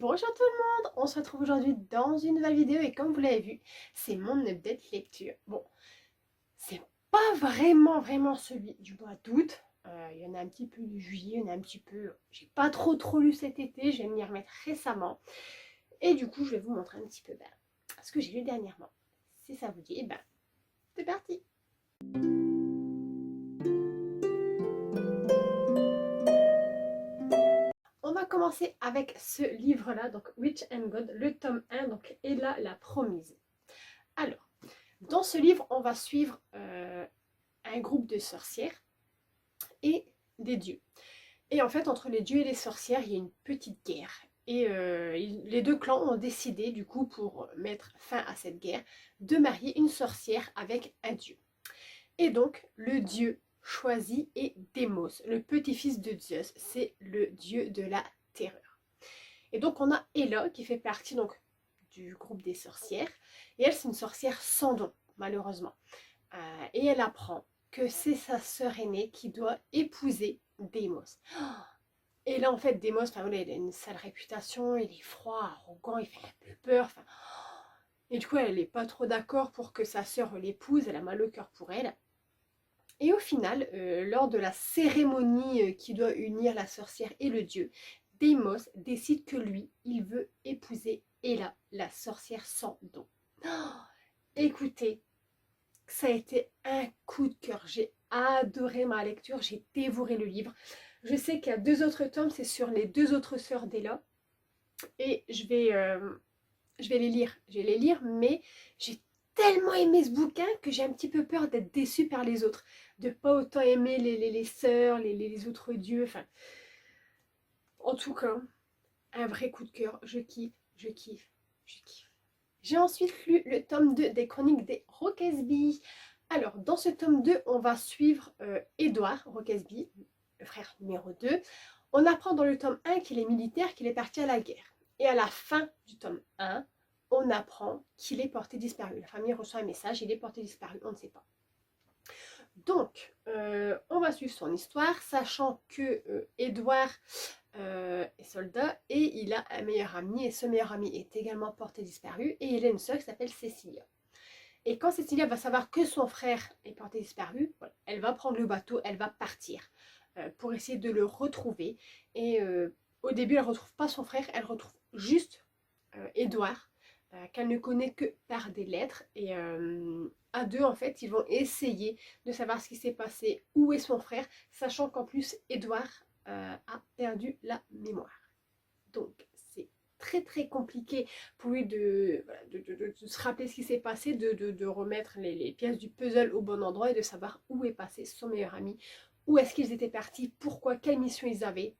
Bonjour tout le monde, on se retrouve aujourd'hui dans une nouvelle vidéo et comme vous l'avez vu, c'est mon update lecture. Bon, c'est pas vraiment celui du mois d'août, il y en a un petit peu de juillet, il y en a un petit peu... J'ai pas trop lu cet été, je vais m'y remettre récemment. Et du coup, je vais vous montrer un petit peu ce que j'ai lu dernièrement. Si ça vous dit, c'est parti. On va commencer avec ce livre-là, donc Witch and God, le tome 1, donc Ella la promise. Alors, dans ce livre, on va suivre un groupe de sorcières et des dieux. Et en fait, entre les dieux et les sorcières, il y a une petite guerre. Et les deux clans ont décidé, du coup, pour mettre fin à cette guerre, de marier une sorcière avec un dieu. Et donc, le dieu choisi est Démos, le petit-fils de Zeus. C'est le dieu de la terreur. Et donc, on a Ella qui fait partie donc, du groupe des sorcières. Et elle, c'est une sorcière sans don, malheureusement. Et elle apprend que c'est sa sœur aînée qui doit épouser Démos. Et là, en fait, Démos, voilà, il a une sale réputation, il est froid, arrogant, il fait un peu peur. Et du coup, elle n'est pas trop d'accord pour que sa sœur l'épouse, elle a mal au cœur pour elle. Et au final, lors de la cérémonie qui doit unir la sorcière et le dieu, Démos décide que lui, il veut épouser Ella, la sorcière sans don. Écoutez, ça a été un coup de cœur. J'ai adoré ma lecture, j'ai dévoré le livre. Je sais qu'il y a 2 autres tomes, c'est sur les 2 autres sœurs d'Ella. Et je vais les lire. Je vais les lire, mais j'ai tellement aimé ce bouquin que j'ai un petit peu peur d'être déçue par les autres. De pas autant aimer les sœurs, les autres dieux. Enfin, en tout cas, un vrai coup de cœur. Je kiffe, je kiffe, je kiffe. J'ai ensuite lu le tome 2 des Chroniques des Rokesby. Alors, dans ce tome 2, on va suivre Édouard Rokesby, le frère numéro 2. On apprend dans le tome 1 qu'il est militaire, qu'il est parti à la guerre. Et à la fin du tome 1, on apprend qu'il est porté disparu. La famille reçoit un message, il est porté disparu, on ne sait pas. Donc, on va suivre son histoire, sachant que Édouard est soldat et il a un meilleur ami, et ce meilleur ami est également porté disparu, et il a une sœur qui s'appelle Cécilia. Et quand Cécilia va savoir que son frère est porté disparu, voilà, elle va prendre le bateau, elle va partir pour essayer de le retrouver. Et au début, elle ne retrouve pas son frère, elle retrouve juste Édouard, qu'elle ne connaît que par des lettres. Et à deux, en fait, ils vont essayer de savoir ce qui s'est passé, où est son frère, sachant qu'en plus, Édouard a perdu la mémoire. Donc, c'est très compliqué pour lui de se rappeler ce qui s'est passé, de remettre les pièces du puzzle au bon endroit et de savoir où est passé son meilleur ami, où est-ce qu'ils étaient partis, pourquoi, quelle mission ils avaient.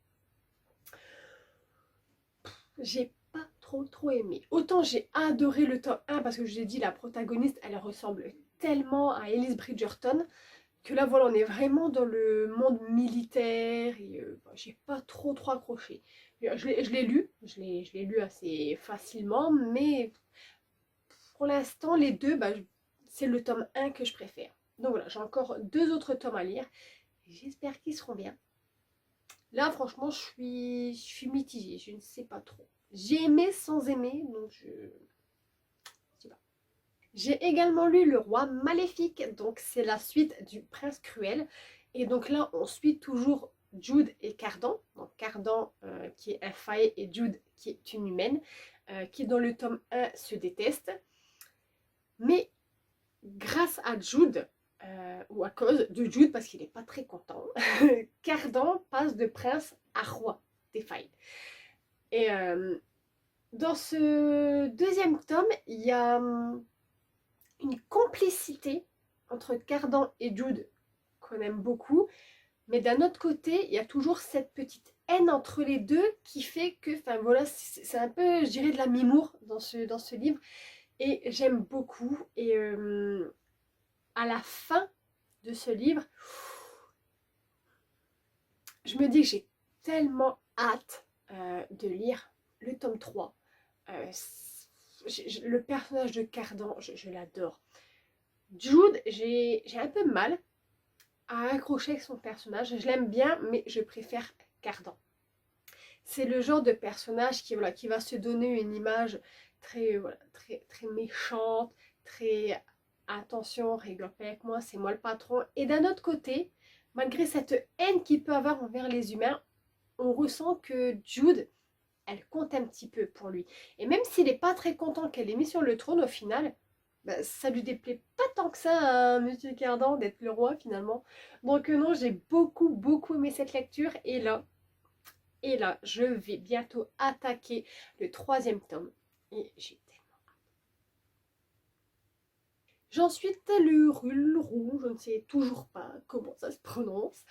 J'ai pas trop aimé. Autant j'ai adoré le tome 1 parce que je l'ai dit, la protagoniste, elle ressemble tellement à Elise Bridgerton que là voilà, on est vraiment dans le monde militaire et j'ai pas trop accroché. Je l'ai lu, je l'ai lu assez facilement, mais pour l'instant les deux, c'est le tome 1 que je préfère. Donc voilà, j'ai encore 2 autres tomes à lire. J'espère qu'ils seront bien. Là, franchement, je suis mitigée, je ne sais pas trop. J'ai aimé sans aimer, donc je sais pas. J'ai également lu Le Roi Maléfique, donc c'est la suite du Prince Cruel. Et donc là, on suit toujours Jude et Cardan. Donc Cardan qui est un fae et Jude qui est une humaine, qui dans le tome 1 se détestent. Mais grâce à Jude, ou à cause de Jude, parce qu'il n'est pas très content, Cardan passe de prince à roi des failles. Et dans ce deuxième tome, il y a une complicité entre Cardan et Jude qu'on aime beaucoup, mais d'un autre côté, il y a toujours cette petite haine entre les deux qui fait que, enfin voilà, c'est un peu, je dirais, de la mimour dans ce livre, et j'aime beaucoup. Et à la fin de ce livre, je me dis que j'ai tellement hâte de lire le tome 3. Le personnage de Cardan, je l'adore. Jude, j'ai un peu mal à accrocher avec son personnage. Je l'aime bien, mais je préfère Cardan. C'est le genre de personnage qui, voilà, qui va se donner une image très, voilà, très méchante, très attention, rigole pas avec moi, c'est moi le patron. Et d'un autre côté, malgré cette haine qu'il peut avoir envers les humains, on ressent que Jude, elle compte un petit peu pour lui. Et même s'il n'est pas très content qu'elle ait mis sur le trône, au final, bah, ça lui déplaît pas tant que ça à Monsieur Cardan d'être le roi finalement. Donc non, j'ai beaucoup aimé cette lecture. Et là, je vais bientôt attaquer le 3e tome. Et j'ai tellement... J'en suis Telurulru, je ne sais toujours pas comment ça se prononce.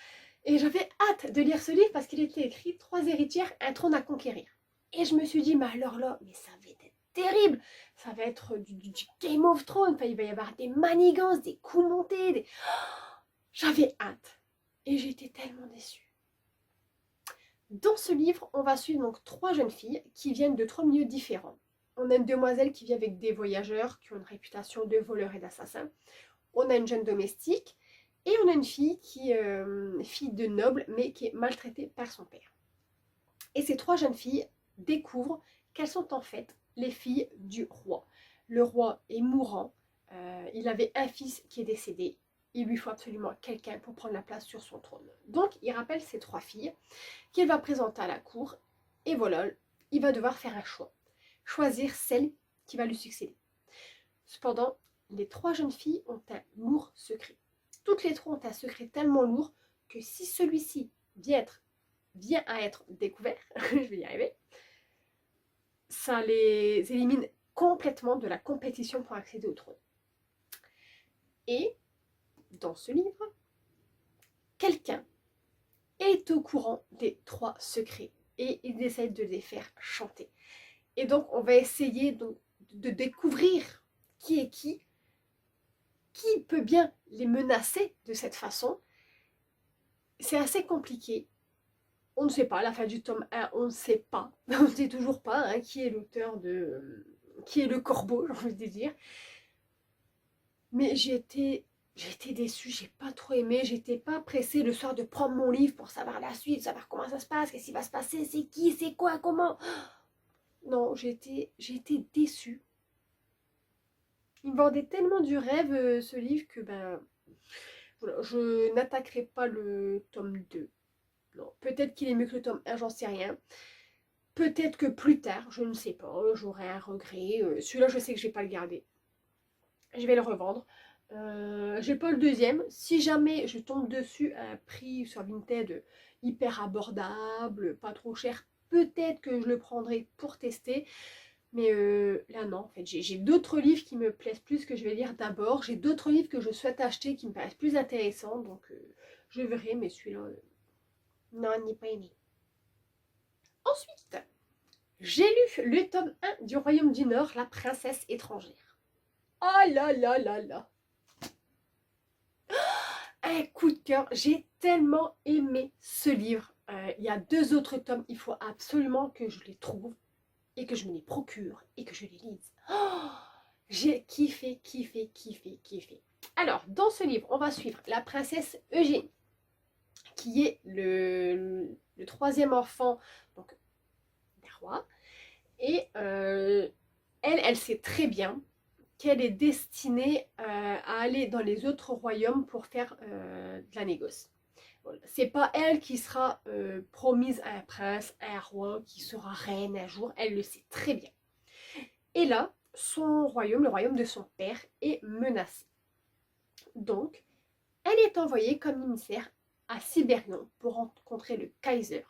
Et j'avais hâte de lire ce livre parce qu'il était écrit 3 héritières, un trône à conquérir. Et je me suis dit, mais alors là, mais ça va être terrible. Ça va être du Game of Thrones. Enfin, il va y avoir des manigances, des coups montés. J'avais hâte. Et j'étais tellement déçue. Dans ce livre, on va suivre donc 3 jeunes filles qui viennent de 3 milieux différents. On a une demoiselle qui vit avec des voyageurs qui ont une réputation de voleurs et d'assassins. On a une jeune domestique et on a une fille qui fille de noble mais qui est maltraitée par son père. Et ces 3 jeunes filles découvrent qu'elles sont en fait les filles du roi. Le roi est mourant, il avait un fils qui est décédé, il lui faut absolument quelqu'un pour prendre la place sur son trône. Donc il rappelle ces 3 filles qu'il va présenter à la cour et voilà, il va devoir faire un choix. Choisir celle qui va lui succéder. Cependant, les 3 jeunes filles ont un lourd secret. Toutes les 3 ont un secret tellement lourd que si celui-ci vient à être découvert, je vais y arriver, ça les élimine complètement de la compétition pour accéder au trône. Et dans ce livre, quelqu'un est au courant des 3 secrets et il essaie de les faire chanter. Et donc on va essayer de découvrir qui est qui peut bien les menacer de cette façon. C'est assez compliqué. On ne sait pas, à la fin du tome 1, on ne sait pas. On ne sait toujours pas hein, qui est l'auteur de... qui est le corbeau, j'ai envie de dire. Mais j'ai été déçue, j'ai pas trop aimé, j'étais pas pressée le soir de prendre mon livre pour savoir la suite, savoir comment ça se passe, qu'est-ce qui va se passer, c'est qui, c'est quoi, comment. Non, j'ai été déçue. Il me vendait tellement du rêve ce livre que ben voilà, je n'attaquerai pas le tome 2. Non, peut-être qu'il est mieux que le tome 1, j'en sais rien. Peut-être que plus tard, je ne sais pas, j'aurai un regret. Celui-là, je sais que je vais pas le garder. Je vais le revendre. J'ai pas le deuxième. Si jamais je tombe dessus à un prix sur Vinted hyper abordable, pas trop cher, peut-être que je le prendrai pour tester. Mais là, non, en fait, j'ai d'autres livres qui me plaisent plus que je vais lire d'abord. J'ai d'autres livres que je souhaite acheter qui me paraissent plus intéressants. Donc, je verrai, mais celui-là, non, il n'est pas aimé. Ensuite, j'ai lu le tome 1 du Royaume du Nord, La princesse étrangère. Oh là là là là! Un coup de cœur, j'ai tellement aimé ce livre. Il y a 2 autres tomes, il faut absolument que je les trouve et que je me les procure et que je les lise. Oh, j'ai kiffé. Alors, dans ce livre, on va suivre la princesse Eugénie, qui est le 3e enfant donc, d'un roi. Et elle sait très bien qu'elle est destinée à aller dans les autres royaumes pour faire de la négoce. Voilà. C'est pas elle qui sera promise à un prince, à un roi, qui sera reine un jour, elle le sait très bien. Et là, son royaume, le royaume de son père, est menacé. Donc, elle est envoyée comme émissaire à Sibérion pour rencontrer le Kaiser,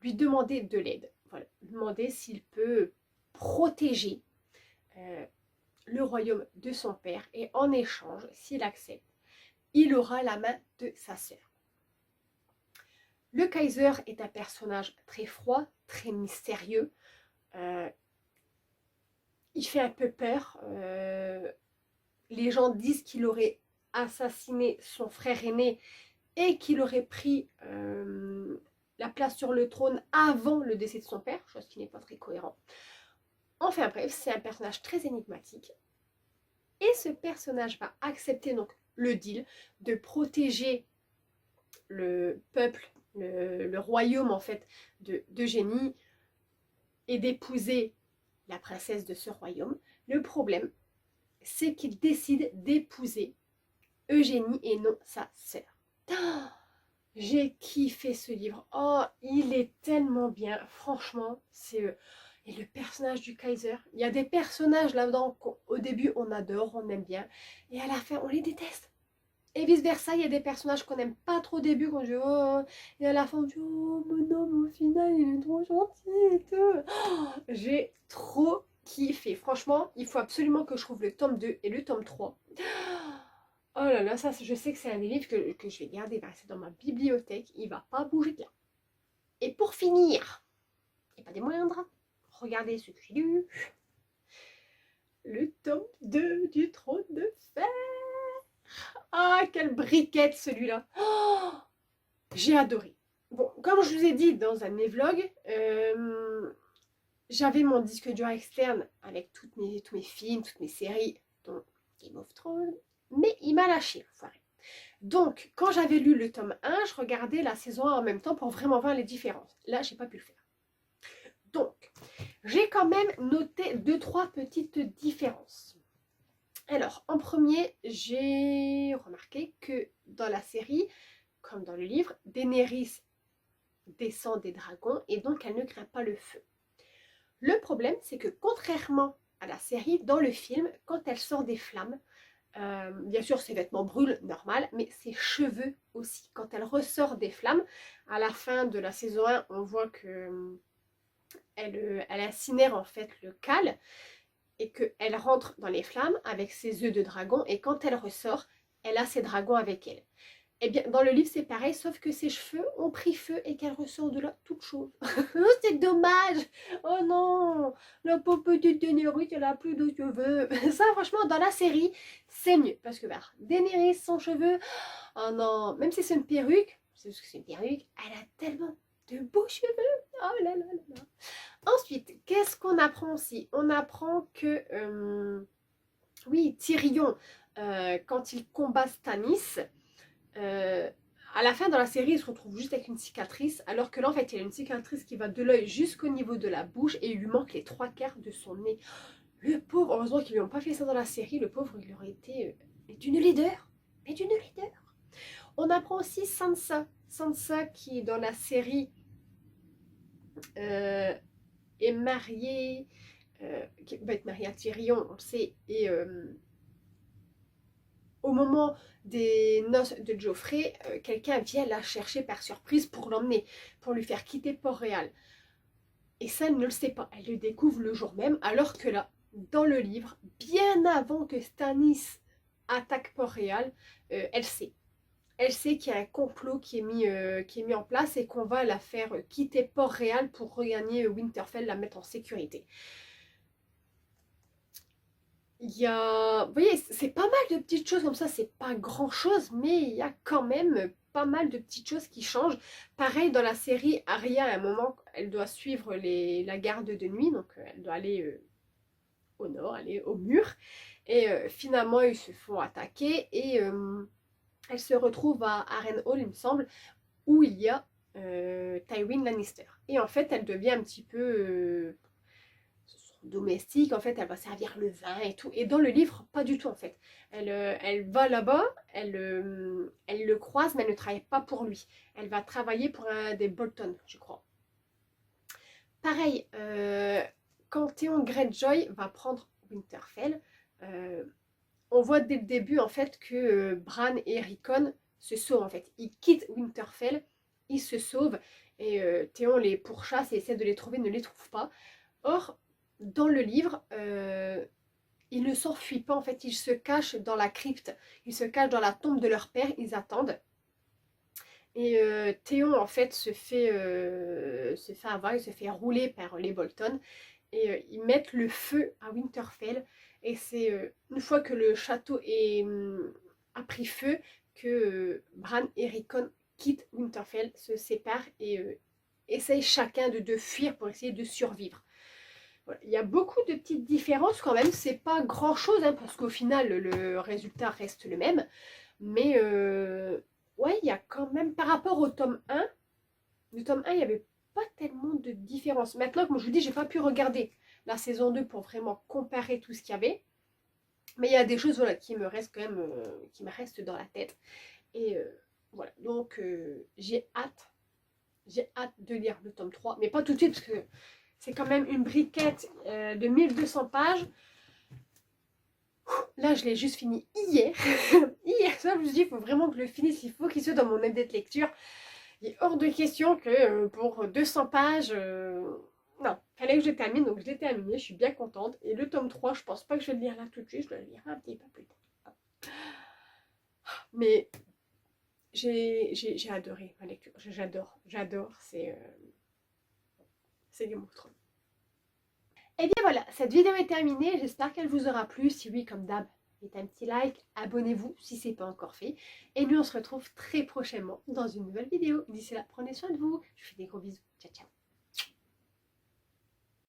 lui demander de l'aide, voilà, lui demander s'il peut protéger le royaume de son père et en échange, s'il accepte, il aura la main de sa sœur. Le Kaiser est un personnage très froid, très mystérieux. Il fait un peu peur. Les gens disent qu'il aurait assassiné son frère aîné et qu'il aurait pris la place sur le trône avant le décès de son père, chose qui n'est pas très cohérent. Enfin bref, c'est un personnage très énigmatique. Et ce personnage va accepter donc le deal de protéger le peuple le royaume en fait d'Eugénie et d'épouser la princesse de ce royaume. Le problème, c'est qu'il décide d'épouser Eugénie et non sa sœur. Oh, j'ai kiffé ce livre. Oh, il est tellement bien. Franchement, c'est... Et le personnage du Kaiser. Il y a des personnages là-dedans qu'au début on adore, on aime bien. Et à la fin, on les déteste. Et vice versa, il y a des personnages qu'on n'aime pas trop au début, quand je dis oh, et à la fin on dit oh mais non, mais au final il est trop gentil et tout. Oh, j'ai trop kiffé. Franchement, il faut absolument que je trouve le tome 2 et le tome 3. Oh là là, ça je sais que c'est un des livres que je vais garder, c'est dans ma bibliothèque, il va pas bouger de là. Et pour finir, et pas des moindres, regardez ce que j'ai lu. Le tome 2 du Trône de Fer. Ah, quelle briquette celui-là. Oh, j'ai adoré. Bon, comme je vous ai dit dans un de mes vlogs, j'avais mon disque dur externe avec tous mes films, toutes mes séries, dont Game of Thrones, mais il m'a lâché, l'enfoiré. Donc, quand j'avais lu le tome 1, je regardais la saison 1 en même temps pour vraiment voir les différences. Là, j'ai pas pu le faire. Donc, j'ai quand même noté 2-3 petites différences. Alors, en premier, j'ai remarqué que dans la série, comme dans le livre, Daenerys descend des dragons et donc elle ne craint pas le feu. Le problème, c'est que contrairement à la série, dans le film, quand elle sort des flammes, bien sûr ses vêtements brûlent, normal, mais ses cheveux aussi. Quand elle ressort des flammes, à la fin de la saison 1, on voit que elle incinère en fait le cal et qu'elle rentre dans les flammes avec ses œufs de dragon et quand elle ressort, elle a ses dragons avec elle. Eh bien, dans le livre, c'est pareil, sauf que ses cheveux ont pris feu et qu'elle ressort de là toute chauve. C'est dommage. Oh non, la pauvre petite Daenerys, elle a plus de cheveux. Ça, franchement, dans la série, c'est mieux. Parce que, Daenerys, sans cheveux, oh non, même si c'est une perruque, c'est parce que c'est une perruque, elle a tellement de beaux cheveux. Oh là là là là. Ensuite, qu'est-ce qu'on apprend aussi? On apprend que, oui, Tyrion, quand il combat Stannis, à la fin dans la série il se retrouve juste avec une cicatrice alors que là en fait il a une cicatrice qui va de l'œil jusqu'au niveau de la bouche et il lui manque les 3/4 de son nez. Le pauvre, heureusement qu'ils lui ont pas fait ça dans la série, le pauvre il aurait été d'une laideur, mais d'une laideur. On apprend aussi Sansa qui dans la série est mariée, qui va être mariée à Tyrion on le sait, et au moment des noces de Joffrey, quelqu'un vient la chercher par surprise pour l'emmener, pour lui faire quitter Port-Réal. Et ça, elle ne le sait pas. Elle le découvre le jour même, alors que là, dans le livre, bien avant que Stannis attaque Port-Réal, elle sait. Elle sait qu'il y a un complot qui est mis en place et qu'on va la faire quitter Port-Réal pour regagner Winterfell, la mettre en sécurité. Il y a, vous voyez, c'est pas mal de petites choses comme ça, c'est pas grand chose, mais il y a quand même pas mal de petites choses qui changent. Pareil dans la série, Arya, à un moment, elle doit suivre la garde de nuit, donc elle doit aller au nord, aller au mur, et finalement ils se font attaquer, et elle se retrouve à Harrenhal, il me semble, où il y a Tywin Lannister. Et en fait, elle devient un petit peu domestique, en fait elle va servir le vin et tout, et dans le livre pas du tout en fait, elle va là-bas, elle le croise mais elle ne travaille pas pour lui, elle va travailler pour un des Bolton je crois. Pareil, quand Theon Greyjoy va prendre Winterfell, on voit dès le début en fait que Bran et Rickon se sauvent en fait, ils quittent Winterfell, ils se sauvent, et Theon les pourchasse et essaie de les trouver, ne les trouve pas. Or dans le livre, ils ne s'enfuient pas en fait, ils se cachent dans la crypte, ils se cachent dans la tombe de leur père, ils attendent. Et Théon en fait se fait avoir, il se fait rouler par les Bolton et ils mettent le feu à Winterfell. Et c'est une fois que le château a pris feu que Bran et Rickon quittent Winterfell, se séparent et essayent chacun de fuir pour essayer de survivre. Voilà. Il y a beaucoup de petites différences quand même, c'est pas grand chose hein, parce qu'au final le résultat reste le même, mais ouais, il y a quand même par rapport au tome 1, Le tome 1, il n'y avait pas tellement de différence. Maintenant, comme je vous dis, j'ai pas pu regarder la saison 2 pour vraiment comparer tout ce qu'il y avait. Mais il y a des choses voilà, qui me restent quand même, qui me restent dans la tête. Et voilà, donc j'ai hâte de lire le tome 3, mais pas tout de suite parce que c'est quand même une briquette de 1200 pages. Là, je l'ai juste fini hier. Hier soir, je me suis dit, il faut vraiment que je le finisse, il faut qu'il soit dans mon aide de lecture. Il est hors de question que pour 200 pages, non, fallait que je termine, donc je l'ai terminé, je suis bien contente. Et le tome 3, je pense pas que je vais le lire là tout de suite, je dois le lire un petit peu plus tard. Mais j'ai adoré ma lecture, j'adore, c'est Game of Thrones. Et bien voilà, cette vidéo est terminée, j'espère qu'elle vous aura plu. Si oui, comme d'hab, mettez un petit like, abonnez-vous si ce n'est pas encore fait. Et nous, on se retrouve très prochainement dans une nouvelle vidéo. D'ici là, prenez soin de vous, je vous fais des gros bisous, ciao ciao.